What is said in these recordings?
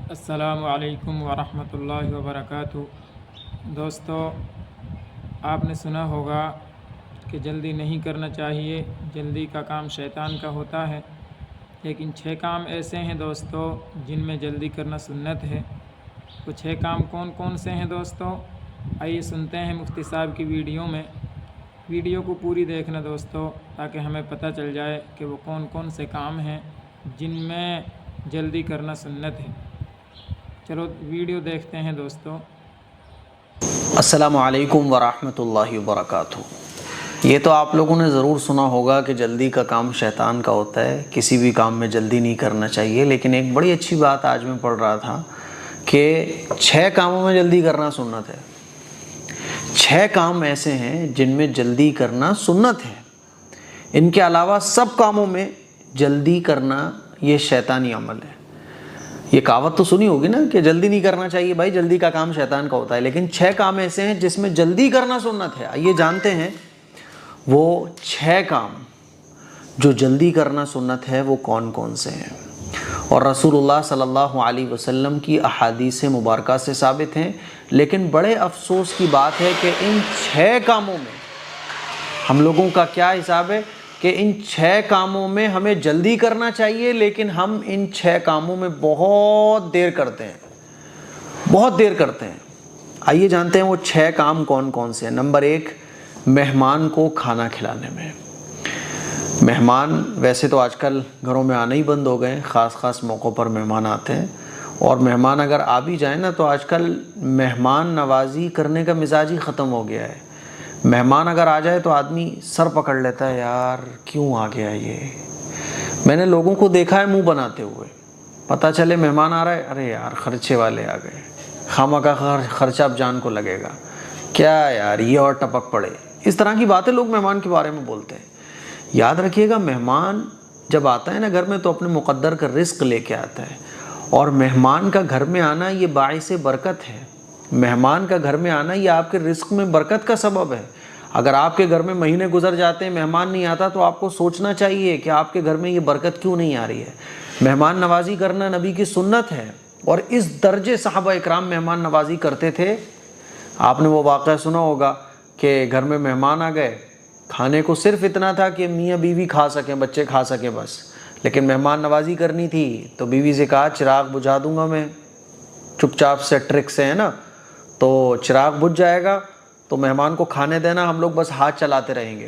السلام علیکم ورحمۃ اللہ وبرکاتہ۔ دوستو، آپ نے سنا ہوگا کہ جلدی نہیں کرنا چاہیے، جلدی کا کام شیطان کا ہوتا ہے۔ لیکن 6 کام ایسے ہیں دوستو جن میں جلدی کرنا سنت ہے۔ وہ 6 کام کون کون سے ہیں دوستو؟ آئیے سنتے ہیں مفتی صاحب کی ویڈیو میں۔ ویڈیو کو پوری دیکھنا دوستو، تاکہ ہمیں پتہ چل جائے کہ وہ کون کون سے کام ہیں جن میں جلدی کرنا سنت ہے۔ چلو ویڈیو دیکھتے ہیں دوستو۔ السلام علیکم ورحمۃ اللہ وبرکاتہ۔ یہ تو آپ لوگوں نے ضرور سنا ہوگا کہ جلدی کا کام شیطان کا ہوتا ہے، کسی بھی کام میں جلدی نہیں کرنا چاہیے۔ لیکن ایک بڑی اچھی بات آج میں پڑھ رہا تھا کہ 6 کاموں میں جلدی کرنا سنت ہے۔ 6 کام ایسے ہیں جن میں جلدی کرنا سنت ہے۔ ان کے علاوہ سب کاموں میں جلدی کرنا یہ شیطانی عمل ہے۔ یہ کہاوت تو سنی ہوگی نا کہ جلدی نہیں کرنا چاہیے بھائی، جلدی کا کام شیطان کا ہوتا ہے۔ لیکن 6 کام ایسے ہیں جس میں جلدی کرنا سنت ہے۔ آئیے جانتے ہیں وہ 6 کام جو جلدی کرنا سنت ہے وہ کون کون سے ہیں، اور رسول اللہ صلی اللہ علیہ وسلم کی احادیث مبارکہ سے ثابت ہیں۔ لیکن بڑے افسوس کی بات ہے کہ ان 6 کاموں میں ہم لوگوں کا کیا حساب ہے کہ ان 6 کاموں میں ہمیں جلدی کرنا چاہیے، لیکن ہم ان 6 کاموں میں بہت دیر کرتے ہیں۔ آئیے جانتے ہیں وہ 6 کام کون کون سے ہیں۔ نمبر 1، مہمان کو کھانا کھلانے میں۔ مہمان ویسے تو آج کل گھروں میں آنا ہی بند ہو گئے، خاص موقعوں پر مہمان آتے ہیں، اور مہمان اگر آ بھی جائیں نا تو آج کل مہمان نوازی کرنے کا مزاج ہی ختم ہو گیا ہے۔ مہمان اگر آ جائے تو آدمی سر پکڑ لیتا ہے، یار کیوں آ گیا یہ۔ میں نے لوگوں کو دیکھا ہے منہ بناتے ہوئے، پتہ چلے مہمان آ رہا ہے، ارے یار خرچے والے آ گئے، خامخواہ خرچہ اب جان کو لگے گا، کیا یار یہ اور ٹپک پڑے۔ اس طرح کی باتیں لوگ مہمان کے بارے میں بولتے ہیں۔ یاد رکھیے گا، مہمان جب آتا ہے نا گھر میں تو اپنے مقدر کا رزق لے کے آتا ہے، اور مہمان کا گھر میں آنا یہ باعث برکت ہے۔ مہمان کا گھر میں آنا یہ آپ کے رزق میں برکت کا سبب ہے۔ اگر آپ کے گھر میں مہینے گزر جاتے ہیں مہمان نہیں آتا تو آپ کو سوچنا چاہیے کہ آپ کے گھر میں یہ برکت کیوں نہیں آ رہی ہے۔ مہمان نوازی کرنا نبی کی سنت ہے، اور اس درجے صحابہ اکرام مہمان نوازی کرتے تھے۔ آپ نے وہ واقعہ سنا ہوگا کہ گھر میں مہمان آ گئے، کھانے کو صرف اتنا تھا کہ میاں بیوی کھا سکیں، بچے کھا سکیں بس، لیکن مہمان نوازی کرنی تھی تو بیوی سے کہا چراغ بجھا دوں گا میں، چپ چاپ سے ٹرک سے، ہے نا، تو چراغ بجھ جائے گا تو مہمان کو کھانے دینا، ہم لوگ بس ہاتھ چلاتے رہیں گے۔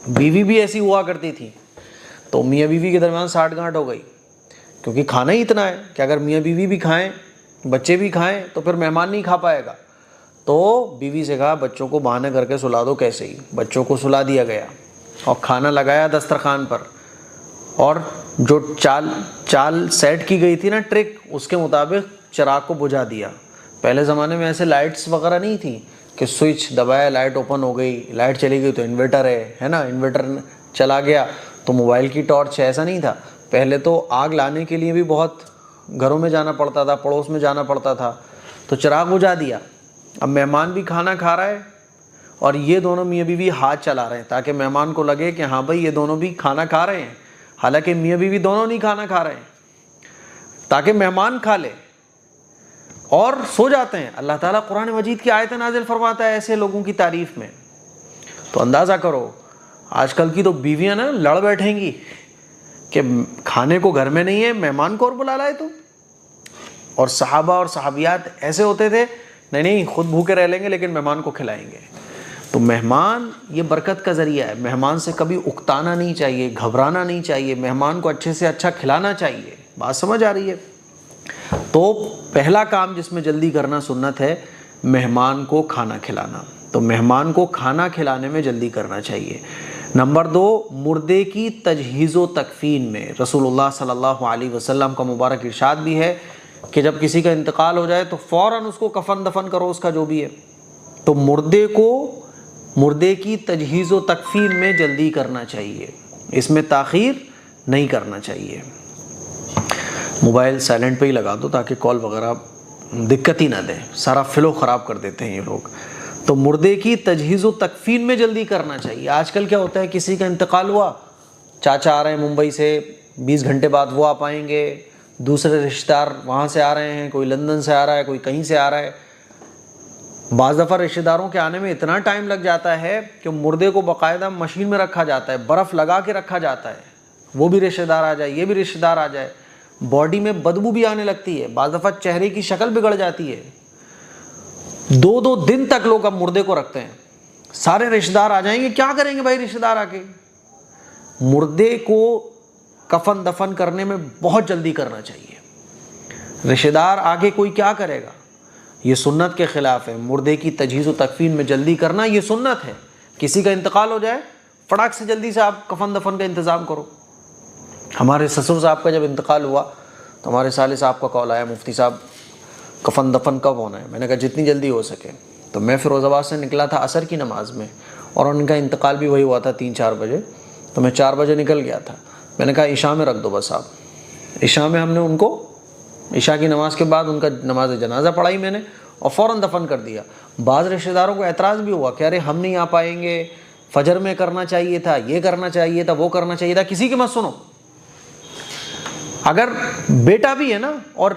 بیوی بھی ایسی ہوا کرتی تھی، تو میاں بیوی کے درمیان ساٹھ گانٹھ ہو گئی، کیونکہ کھانا ہی اتنا ہے کہ اگر میاں بیوی بھی کھائیں بچے بھی کھائیں تو پھر مہمان نہیں کھا پائے گا۔ تو بیوی سے کہا بچوں کو بہانے کر کے سلا دو، کیسے ہی بچوں کو سلا دیا گیا، اور کھانا لگایا دسترخوان پر، اور جو چال سیٹ کی گئی تھی نا ٹرک، اس کے مطابق چراغ کو بجھا دیا۔ پہلے زمانے میں ایسے لائٹس وغیرہ نہیں تھی کہ سوئچ دبایا لائٹ اوپن ہو گئی، لائٹ چلی گئی تو انورٹر ہے نا، انورٹر چلا گیا تو موبائل کی ٹارچ ہے، ایسا نہیں تھا۔ پہلے تو آگ لانے کے لیے بھی بہت گھروں میں جانا پڑتا تھا، پڑوس میں جانا پڑتا تھا، تو چراغ بجھا دیا۔ اب مہمان بھی کھانا کھا رہا ہے اور یہ دونوں میاں بیوی ہاتھ چلا رہے ہیں تاکہ مہمان کو لگے کہ ہاں بھائی یہ دونوں بھی کھانا کھا رہے ہیں، حالانکہ میاں بیوی دونوں نہیں کھانا کھا رہے ہیں، تاکہ مہمان کھا لے اور سو جاتے ہیں۔ اللہ تعالیٰ قرآن مجید کی آیت نازل فرماتا ہے ایسے لوگوں کی تعریف میں۔ تو اندازہ کرو آج کل کی تو بیویاں نا لڑ بیٹھیں گی کہ کھانے کو گھر میں نہیں ہے، مہمان کو اور بلا لائے تو۔ اور صحابہ اور صحابیات ایسے ہوتے تھے، نہیں خود بھوکے رہ لیں گے لیکن مہمان کو کھلائیں گے۔ تو مہمان یہ برکت کا ذریعہ ہے، مہمان سے کبھی اکتانا نہیں چاہیے، گھبرانا نہیں چاہیے، مہمان کو اچھے سے اچھا کھلانا چاہیے۔ بات سمجھ آ رہی ہے؟ تو پہلا کام جس میں جلدی کرنا سنت ہے، مہمان کو کھانا کھلانا۔ تو مہمان کو کھانا کھلانے میں جلدی کرنا چاہیے۔ نمبر 2، مردے کی تجہیز و تکفین میں۔ رسول اللہ صلی اللہ علیہ وسلم کا مبارک ارشاد بھی ہے کہ جب کسی کا انتقال ہو جائے تو فوراً اس کو کفن دفن کرو، اس کا جو بھی ہے۔ تو مردے کی تجہیز و تکفین میں جلدی کرنا چاہیے، اس میں تاخیر نہیں کرنا چاہیے۔ موبائل سائلنٹ پہ ہی لگا دو تاکہ کال وغیرہ دقت ہی نہ دیں، سارا فلو خراب کر دیتے ہیں یہ لوگ۔ تو مردے کی تجہیز و تکفین میں جلدی کرنا چاہیے۔ آج کل کیا ہوتا ہے، کسی کا انتقال ہوا، چاچا آ رہے ہیں ممبئی سے، 20 گھنٹے بعد وہ آ پائیں گے، دوسرے رشتہ دار وہاں سے آ رہے ہیں، کوئی لندن سے آ رہا ہے، کوئی کہیں سے آ رہا ہے. بعض دفعہ رشتہ داروں کے آنے میں اتنا ٹائم لگ جاتا ہے کہ مردے کو باقاعدہ مشین میں رکھا جاتا ہے، برف لگا کے رکھا جاتا ہے، وہ بھی رشتہ دار آ جائے، یہ بھی رشتہ دار آ جائے. باڈی میں بدبو بھی آنے لگتی ہے، بعض دفعہ چہرے کی شکل بگڑ جاتی ہے. 2 دن تک لوگ اب مردے کو رکھتے ہیں. سارے رشتہ دار آ جائیں گے، کیا کریں گے بھائی رشتہ دار آ کے؟ مردے کو کفن دفن کرنے میں بہت جلدی کرنا چاہیے. رشتہ دار آگے کوئی کیا کرے گا؟ یہ سنت کے خلاف ہے. مردے کی تجہیز و تکفین میں جلدی کرنا یہ سنت ہے. کسی کا انتقال ہو جائے فٹاک سے جلدی سے آپ کفن دفن کا انتظام کرو. ہمارے سسر صاحب کا جب انتقال ہوا تو ہمارے سالے صاحب کا کال آیا، مفتی صاحب کفن دفن کب ہونا ہے؟ میں نے کہا جتنی جلدی ہو سکے. تو میں فیروز آباد سے نکلا تھا عصر کی نماز میں، اور ان کا انتقال بھی وہی ہوا تھا 3-4 بجے. تو میں 4 بجے نکل گیا تھا. میں نے کہا عشاء میں رکھ دو بس آپ. عشاء میں ہم نے ان کو عشاء کی نماز کے بعد ان کا نماز جنازہ پڑھائی میں نے، اور فوراً دفن کر دیا. بعض رشتہ داروں کو اعتراض بھی ہوا کہ ارے ہم نہیں آ پائیں گے، فجر میں کرنا چاہیے تھا، یہ کرنا چاہیے تھا، وہ کرنا چاہیے تھا. کسی کی مت سنو. اگر بیٹا بھی ہے نا اور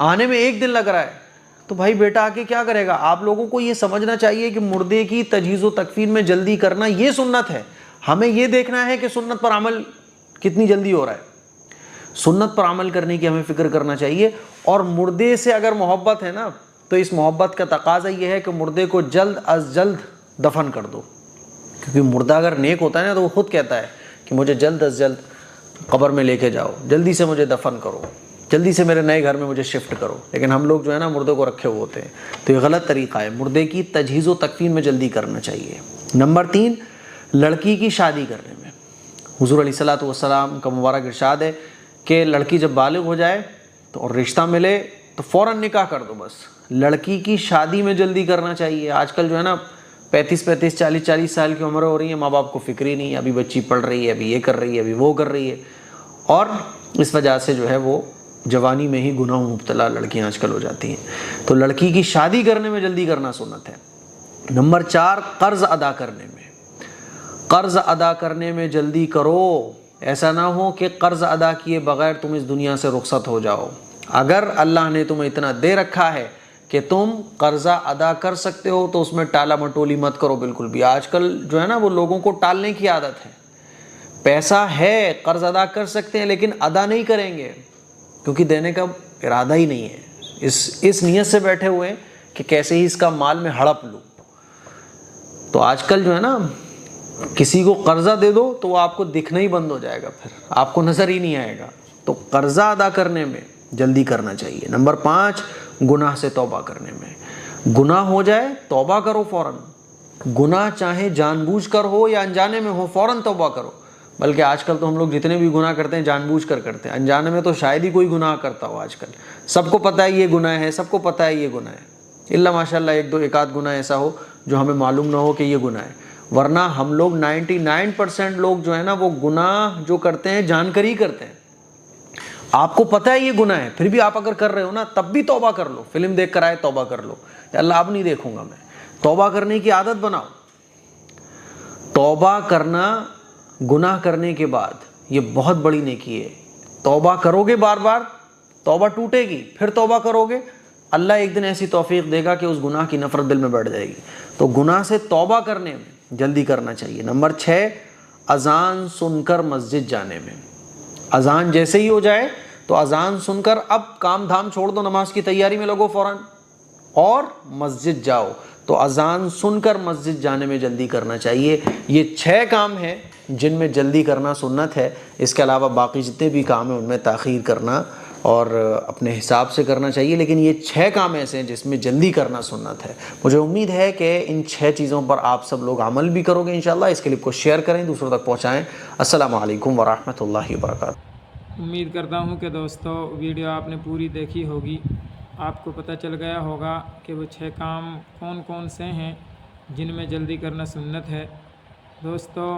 آنے میں 1 دن لگ رہا ہے تو بھائی بیٹا آ کے کیا کرے گا؟ آپ لوگوں کو یہ سمجھنا چاہیے کہ مردے کی تجہیز و تکفین میں جلدی کرنا یہ سنت ہے. ہمیں یہ دیکھنا ہے کہ سنت پر عمل کتنی جلدی ہو رہا ہے. سنت پر عمل کرنے کی ہمیں فکر کرنا چاہیے. اور مردے سے اگر محبت ہے نا تو اس محبت کا تقاضا یہ ہے کہ مردے کو جلد از جلد دفن کر دو. کیونکہ مردہ اگر نیک ہوتا ہے نا تو وہ خود کہتا ہے کہ مجھے جلد از جلد قبر میں لے کے جاؤ، جلدی سے مجھے دفن کرو، جلدی سے میرے نئے گھر میں مجھے شفٹ کرو. لیکن ہم لوگ جو ہے نا مردے کو رکھے ہوئے ہوتے ہیں. تو یہ غلط طریقہ ہے. مردے کی تجہیز و تکفین میں جلدی کرنا چاہیے. نمبر 3، لڑکی کی شادی کرنے میں حضور علیہ الصلوۃ والسلام کا مبارک ارشاد ہے کہ لڑکی جب بالغ ہو جائے تو اور رشتہ ملے تو فوراً نکاح کر دو. بس لڑکی کی شادی میں جلدی کرنا چاہیے. آج کل جو ہے نا 35 40 سال کی عمر ہو رہی ہے، ماں باپ کو فکر ہی نہیں ہے، ابھی بچی پڑھ رہی ہے، ابھی یہ کر رہی ہے، ابھی وہ کر رہی ہے. اور اس وجہ سے جو ہے وہ جوانی میں ہی گناہوں مبتلا لڑکیاں آج کل ہو جاتی ہیں. تو لڑکی کی شادی کرنے میں جلدی کرنا سنت ہے. نمبر 4، قرض ادا کرنے میں. قرض ادا کرنے میں جلدی کرو. ایسا نہ ہو کہ قرض ادا کیے بغیر تم اس دنیا سے رخصت ہو جاؤ. اگر اللہ نے تمہیں اتنا دے رکھا ہے کہ تم قرضہ ادا کر سکتے ہو تو اس میں ٹالا مٹولی مت کرو بالکل بھی. آج کل جو ہے نا وہ لوگوں کو ٹالنے کی عادت ہے. پیسہ ہے، قرض ادا کر سکتے ہیں لیکن ادا نہیں کریں گے کیونکہ دینے کا ارادہ ہی نہیں ہے. اس نیت سے بیٹھے ہوئے ہیں کہ کیسے ہی اس کا مال میں ہڑپ لوں. تو آج کل جو ہے نا کسی کو قرضہ دے دو تو وہ آپ کو دکھنا ہی بند ہو جائے گا، پھر آپ کو نظر ہی نہیں آئے گا. تو قرضہ ادا کرنے میں جلدی کرنا چاہیے. نمبر 5، گناہ سے توبہ کرنے میں. گناہ ہو جائے توبہ کرو فوراً. گناہ چاہے جان بوجھ کر ہو یا انجانے میں ہو فوراً توبہ کرو. بلکہ آج کل تو ہم لوگ جتنے بھی گناہ کرتے ہیں جان بوجھ کر کرتے ہیں. انجانے میں تو شاید ہی کوئی گناہ کرتا ہو. آج کل سب کو پتہ ہے یہ گناہ ہے، سب کو پتہ ہے یہ گناہ ہے، الا ماشاء اللہ ایک آدھ گناہ ایسا ہو جو ہمیں معلوم نہ ہو کہ یہ گناہ ہے. ورنہ ہم لوگ 99% لوگ جو ہے نا وہ گناہ جو کرتے ہیں جان کر ہی کرتے ہیں. آپ کو پتہ ہے یہ گناہ ہے پھر بھی آپ اگر کر رہے ہو نا تب بھی توبہ کر لو. فلم دیکھ کر آئے توبہ کر لو، اللہ اب نہیں دیکھوں گا میں. توبہ کرنے کی عادت بناؤ. توبہ کرنا گناہ کرنے کے بعد یہ بہت بڑی نیکی ہے. توبہ کرو گے بار بار، توبہ ٹوٹے گی، پھر توبہ کرو گے، اللہ ایک دن ایسی توفیق دے گا کہ اس گناہ کی نفرت دل میں بیٹھ جائے گی. تو گناہ سے توبہ کرنے میں جلدی کرنا چاہیے. نمبر 6، اذان سن کر مسجد جانے میں. اذان جیسے ہی ہو جائے تو اذان سن کر اب کام دھام چھوڑ دو، نماز کی تیاری میں لگو فوراً اور مسجد جاؤ. تو اذان سن کر مسجد جانے میں جلدی کرنا چاہیے. یہ 6 کام ہیں جن میں جلدی کرنا سنت ہے. اس کے علاوہ باقی جتنے بھی کام ہیں ان میں تاخیر کرنا اور اپنے حساب سے کرنا چاہیے، لیکن یہ 6 کام ایسے ہیں جس میں جلدی کرنا سنت ہے. مجھے امید ہے کہ ان 6 چیزوں پر آپ سب لوگ عمل بھی کرو گے انشاءاللہ. اس کلپ کو شیئر کریں، دوسروں تک پہنچائیں. السلام علیکم ورحمۃ اللہ وبرکاتہ. امید کرتا ہوں کہ دوستو ویڈیو آپ نے پوری دیکھی ہوگی. آپ کو پتہ چل گیا ہوگا کہ وہ 6 کام کون کون سے ہیں جن میں جلدی کرنا سنت ہے. دوستو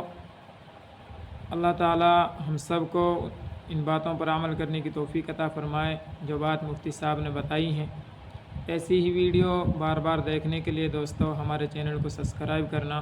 اللہ تعالی ہم سب کو ان باتوں پر عمل کرنے کی توفیق عطا فرمائے جو بات مفتی صاحب نے بتائی ہیں. ایسی ہی ویڈیو بار بار دیکھنے کے لیے دوستو ہمارے چینل کو سبسکرائب کرنا